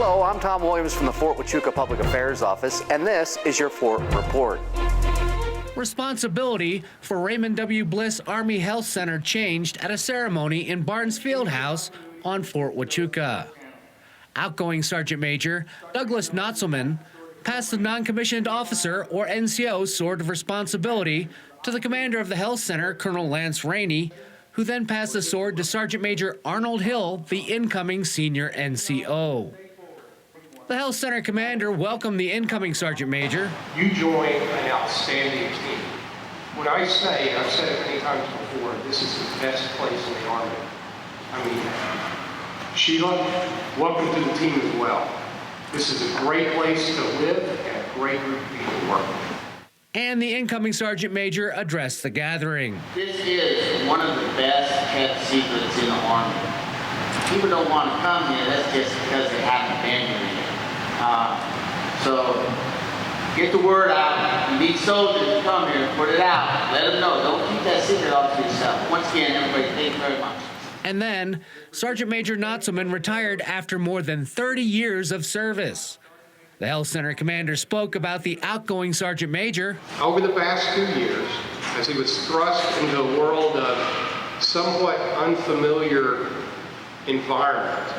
Hello, I'm Tom Williams from the Fort Huachuca Public Affairs Office, and this is your Fort Report. Responsibility for Raymond W. Bliss Army Health Center changed at a ceremony in Barnes Field House on Fort Huachuca. Outgoing Sergeant Major Douglas Notzelman passed the Noncommissioned Officer, or NCO, sword of responsibility to the commander of the health center, Colonel Lance Rainey, who then passed the sword to Sergeant Major Arnold Hill, the incoming senior NCO. The health center commander welcomed the incoming Sergeant Major. You join an outstanding team. When I say, and I've said it many times before, this is the best place in the Army. I mean, Sheila, welcome to the team as well. This is a great place to live and a great group of people to work with. And the incoming Sergeant Major addressed the gathering. This is one of the best kept secrets in the Army. People don't want to come here, that's just because they haven't been here yet. So get the word out. You need soldiers to come here and put it out. Let them know. Don't keep that secret all to yourself. Once again, everybody, thank you very much. And then Sergeant Major Notzelman retired after more than 30 years of service. The health center commander spoke about the outgoing Sergeant Major. Over the past 2 years, as he was thrust into a world of somewhat unfamiliar environment,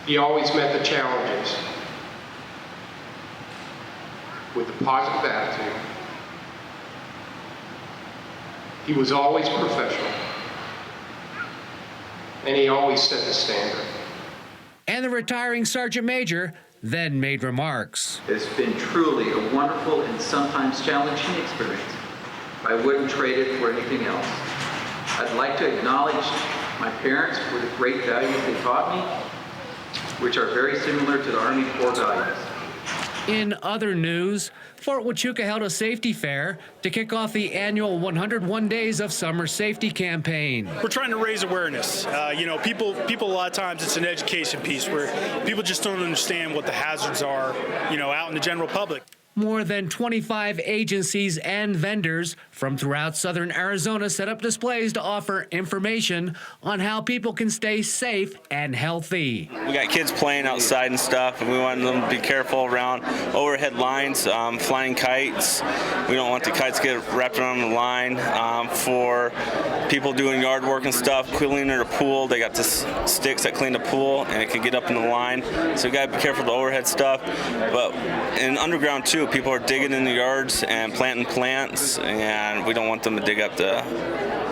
he always met the challenges with a positive attitude. He was always professional, and he always set the standard. And the retiring Sergeant Major then made remarks. It's been truly a wonderful and sometimes challenging experience. I wouldn't trade it for anything else. I'd like to acknowledge my parents for the great values they taught me, which are very similar to the Army core values. In other news, Fort Huachuca held a safety fair to kick off the annual 101 Days of Summer Safety campaign. We're trying to raise awareness. People a lot of times it's an education piece where people just don't understand what the hazards are, out in the general public. More than 25 agencies and vendors from throughout southern Arizona set up displays to offer information on how people can stay safe and healthy. We got kids playing outside and stuff, and we want them to be careful around overhead lines, flying kites. We don't want the kites to get wrapped around the line. For people doing yard work and stuff, cleaning their pool, they got the sticks that clean the pool, and it can get up in the line. So we got to be careful with the overhead stuff. But in underground too, people are digging in the yards and planting plants, and we don't want them to dig up the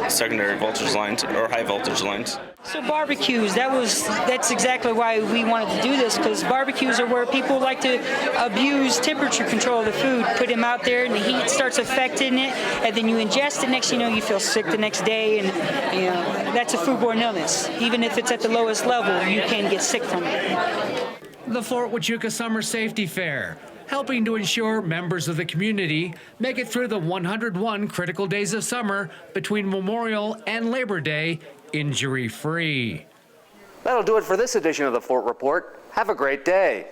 secondary voltage lines or high voltage lines. So barbecues, that's exactly why we wanted to do this, because barbecues are where people like to abuse temperature control of the food, put them out there and the heat starts affecting it, and then you ingest it, next thing you know you feel sick the next day, and that's a foodborne illness. Even if it's at the lowest level, you can get sick from it. The Fort Huachuca Summer Safety Fair, helping to ensure members of the community make it through the 101 critical days of summer between Memorial and Labor Day injury-free. That'll do it for this edition of the Fort Report. Have a great day.